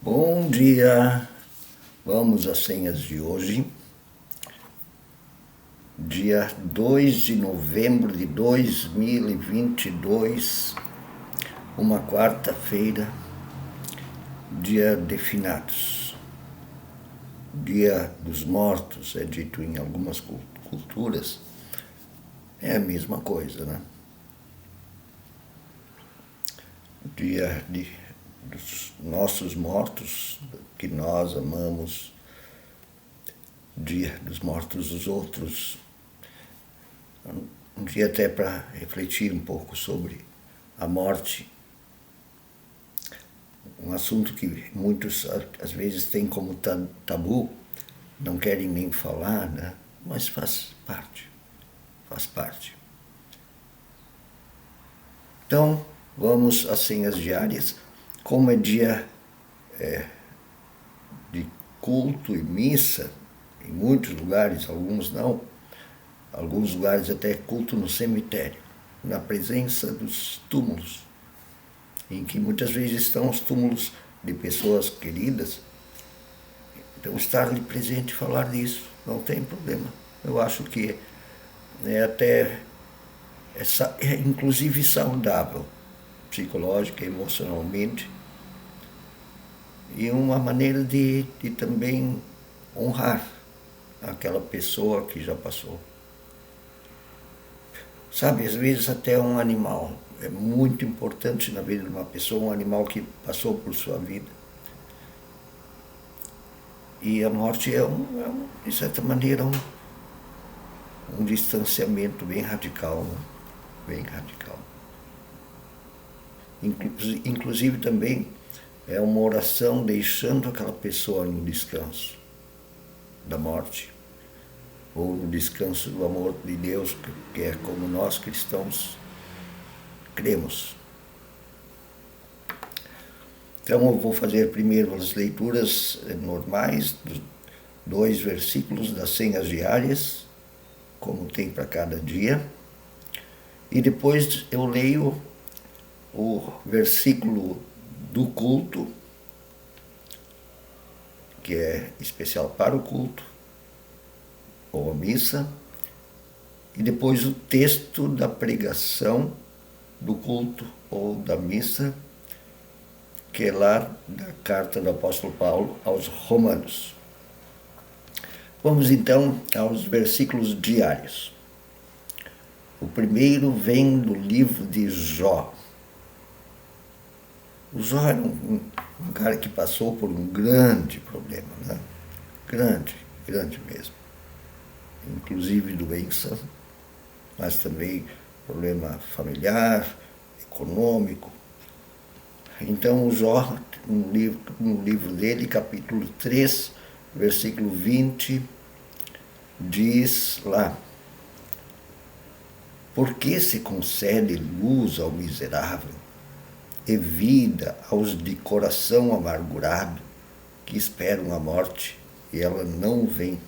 Bom dia! Vamos às senhas de hoje, dia 2 de novembro de 2022, uma quarta-feira, dia de finados. Dia dos mortos, é dito em algumas culturas, é a mesma coisa, né? Dia dos nossos mortos, que nós amamos, dia dos mortos dos outros. Um dia até para refletir um pouco sobre a morte, um assunto que muitos às vezes têm como tabu, não querem nem falar, né? Mas faz parte. Então, vamos às senhas diárias. Como é dia de culto e missa, em muitos lugares, alguns não, alguns lugares até culto no cemitério, na presença dos túmulos, em que muitas vezes estão os túmulos de pessoas queridas. Então, estar ali presente e falar disso, não tem problema. Eu acho que é inclusive saudável, psicológica, emocionalmente, e uma maneira de também honrar aquela pessoa que já passou. Sabe, às vezes até um animal, é muito importante na vida de uma pessoa, um animal que passou por sua vida. E a morte de certa maneira, um distanciamento bem radical, né? Bem radical. Inclusive também é uma oração deixando aquela pessoa no descanso da morte, ou no descanso do amor de Deus, que é como nós cristãos cremos. Então eu vou fazer primeiro as leituras normais, dos 2 versículos das senhas diárias, como tem para cada dia, e depois eu leio o versículo do culto, que é especial para o culto, ou a missa, e depois o texto da pregação do culto ou da missa, que é lá da carta do apóstolo Paulo aos Romanos. Vamos então aos versículos diários. O primeiro vem do livro de Jó. O Jó era um cara que passou por um grande problema, né? Grande mesmo. Inclusive doença, mas também problema familiar, econômico. Então o Jó, no livro dele, capítulo 3, versículo 20, diz lá: por que se concede luz ao miserável e vida aos de coração amargurado, que esperam a morte e ela não vem?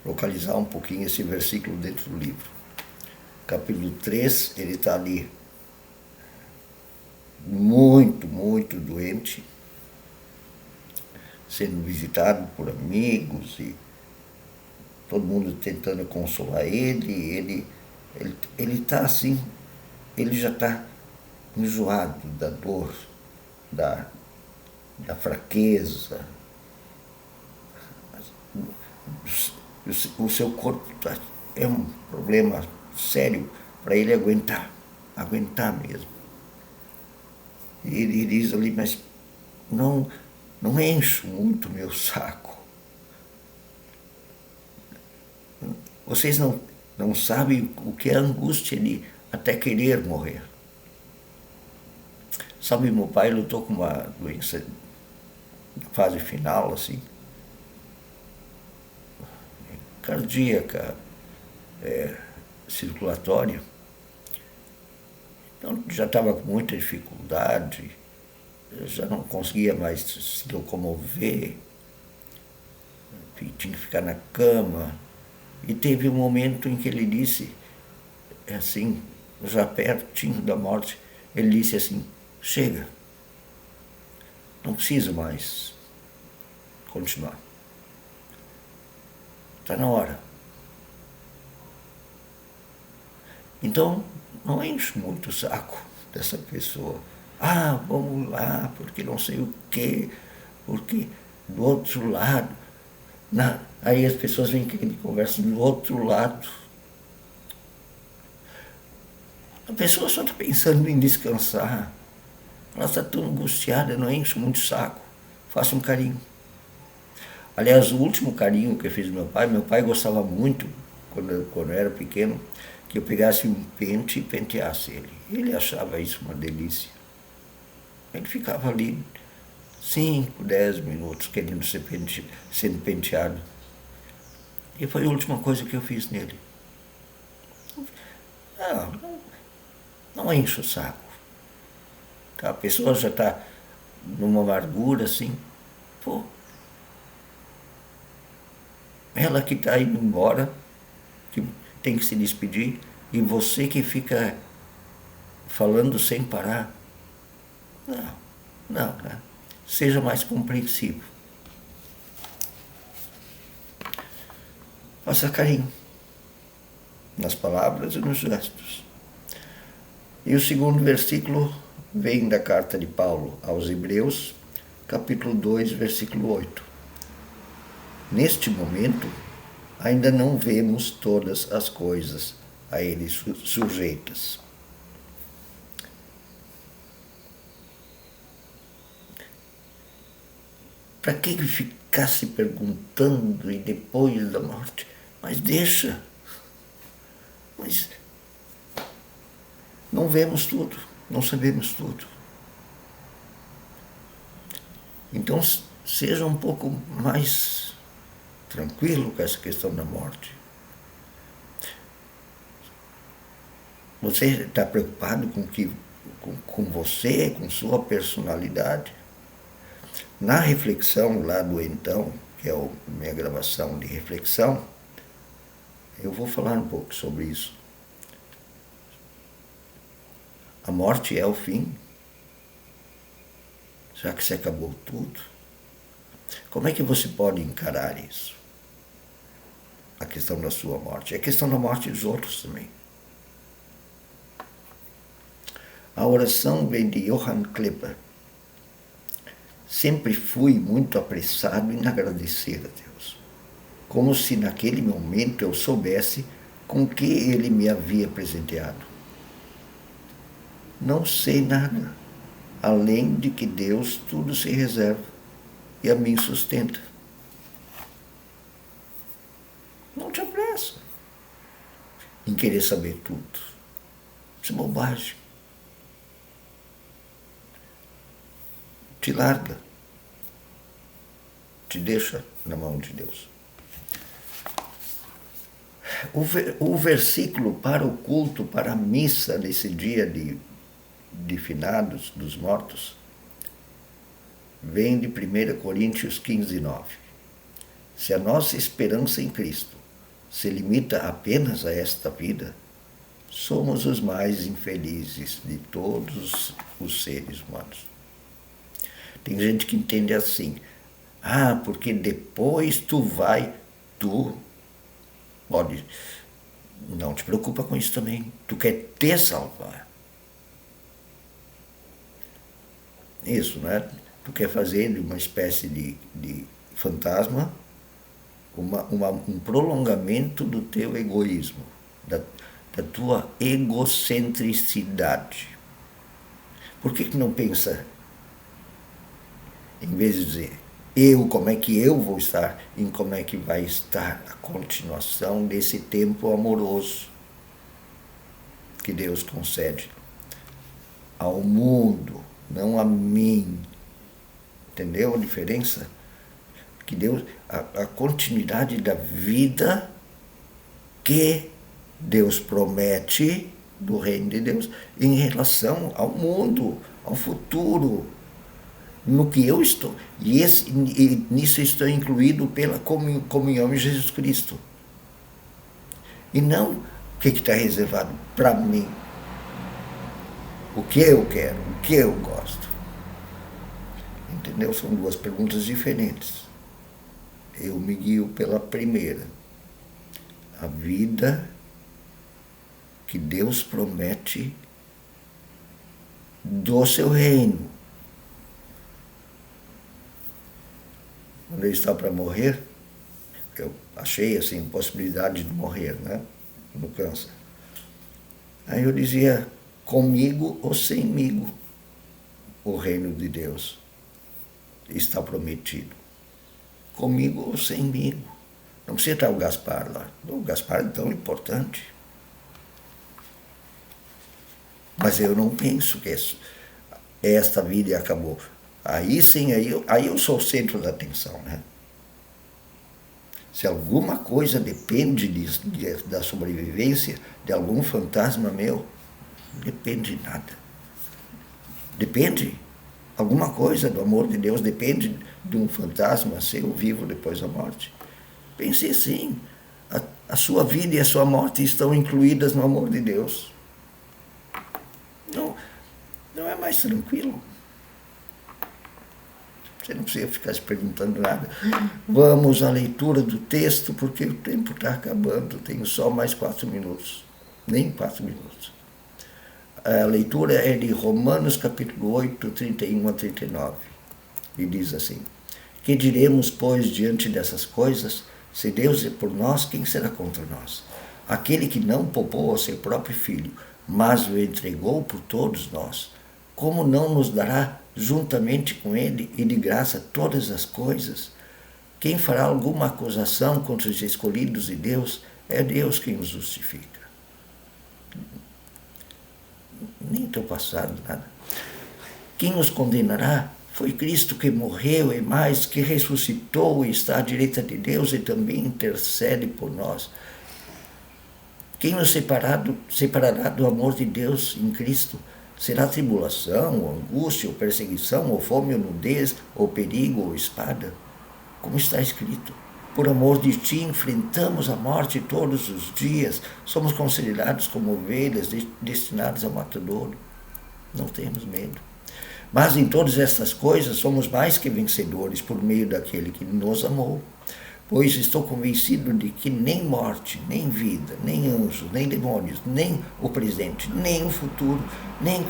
Localizar um pouquinho esse versículo dentro do livro. Capítulo 3, ele está ali muito doente, sendo visitado por amigos e todo mundo tentando consolar ele está assim, ele já está enjoado da dor, da fraqueza. O seu corpo é um problema sério para ele aguentar mesmo. E ele diz ali, mas não encho muito meu saco. Vocês não sabem o que é a angústia de até querer morrer. Sabe, meu pai lutou com uma doença na fase final, assim, cardíaca, circulatória. Então já estava com muita dificuldade, já não conseguia mais se locomover, tinha que ficar na cama. E teve um momento em que ele disse, assim, já pertinho da morte, ele disse assim: chega, Não preciso mais continuar. Está na hora. Então, não enche muito o saco dessa pessoa. Ah, vamos lá, porque não sei o quê, porque do outro lado. Aí as pessoas vêm que conversam do outro lado. A pessoa só está pensando em descansar. Ela está tão angustiada, não enche muito o saco. Faça um carinho. Aliás, o último carinho que eu fiz do meu pai gostava muito, quando eu era pequeno, que eu pegasse um pente e penteasse ele. Ele achava isso uma delícia. Ele ficava ali 5, 10 minutos querendo ser sendo penteado. E foi a última coisa que eu fiz nele. Não enche o saco. A pessoa já está numa amargura assim. Pô, ela que está indo embora, que tem que se despedir, e você que fica falando sem parar. Não. Seja mais compreensivo. Faça carinho nas palavras e nos gestos. E o segundo versículo vem da carta de Paulo aos Hebreus, capítulo 2, versículo 8. Neste momento, ainda não vemos todas as coisas a ele sujeitas. Para que ficar se perguntando e depois da morte? Mas deixa. Mas não vemos tudo, não sabemos tudo. Então seja um pouco mais tranquilo com essa questão da morte. Você está preocupado com você, com sua personalidade? Na reflexão lá do Então, que é a minha gravação de reflexão, eu vou falar um pouco sobre isso. A morte é o fim? Já que se acabou tudo? Como é que você pode encarar isso? A questão da sua morte. É a questão da morte dos outros também. A oração vem de Johann Klepper. Sempre fui muito apressado em agradecer a Deus, como se naquele momento eu soubesse com o que Ele me havia presenteado. Não sei nada, além de que Deus tudo se reserva e a mim sustenta. Não te apressa em querer saber tudo. Isso é bobagem. Te larga. Te deixa na mão de Deus. O versículo para o culto, para a missa nesse dia de finados, dos mortos, vem de 1 Coríntios 15, 9. Se a nossa esperança em Cristo se limita apenas a esta vida, somos os mais infelizes de todos os seres humanos. Tem gente que entende assim, porque depois tu pode, não te preocupa com isso também, tu quer te salvar. Isso, né? Tu quer fazer de uma espécie de fantasma um prolongamento do teu egoísmo, da tua egocentricidade. Por que não pensa, em vez de dizer, como é que eu vou estar, em como é que vai estar a continuação desse tempo amoroso que Deus concede ao mundo, não a mim. Entendeu a diferença? Que Deus, a continuidade da vida que Deus promete do reino de Deus em relação ao mundo, ao futuro, no que eu estou. E nisso estou incluído pela comunhão em Jesus Cristo. E não o que está reservado para mim. O que eu quero, o que eu gosto. Entendeu? entendeu? São duas perguntas diferentes. Eu me guio pela primeira. A vida que Deus promete do seu reino. Quando ele está para morrer, eu achei assim possibilidade de morrer, né? No câncer. Aí eu dizia, comigo ou semigo, o reino de Deus está prometido. Comigo ou semigo. Não precisa estar o Gaspar lá. O Gaspar é tão importante. Mas eu não penso que esta vida acabou. Aí sim, aí eu sou o centro da atenção, né? Se alguma coisa depende da sobrevivência de algum fantasma meu, não depende de nada. Depende. Alguma coisa do amor de Deus depende de um fantasma seu vivo depois da morte. Pense assim, a sua vida e a sua morte estão incluídas no amor de Deus. Não é mais tranquilo? Você não precisa ficar se perguntando nada. Vamos à leitura do texto, porque o tempo está acabando. Tenho só mais 4 minutos. Nem 4 minutos. A leitura é de Romanos capítulo 8, 31 a 39. E diz assim: Que diremos, pois, diante dessas coisas? Se Deus é por nós, quem será contra nós? Aquele que não poupou ao seu próprio Filho, mas o entregou por todos nós, como não nos dará juntamente com ele e de graça todas as coisas? Quem fará alguma acusação contra os escolhidos de Deus? É Deus quem os justifica. Nem teu passado, nada. Quem os condenará? Foi Cristo que morreu e mais, que ressuscitou e está à direita de Deus e também intercede por nós. Quem nos separará do amor de Deus em Cristo? Será tribulação, ou angústia, ou perseguição, ou fome, ou nudez, ou perigo, ou espada? Como está escrito: por amor de ti enfrentamos a morte todos os dias, somos considerados como ovelhas destinadas ao matadouro. Não temos medo. Mas em todas estas coisas somos mais que vencedores por meio daquele que nos amou. Pois estou convencido de que nem morte, nem vida, nem anjos, nem demônios, nem o presente, nem o futuro, nem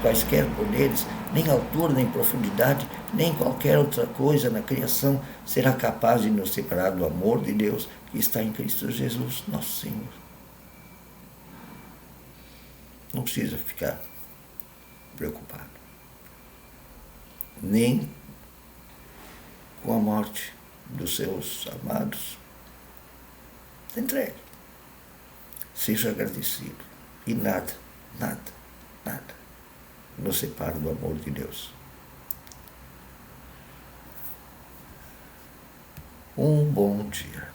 quaisquer poderes, nem altura, nem profundidade, nem qualquer outra coisa na criação será capaz de nos separar do amor de Deus que está em Cristo Jesus, nosso Senhor. Não precisa ficar preocupado. Nem com a morte dos seus amados. Entregue. Seja agradecido. E nada nos separa do amor de Deus. Um bom dia.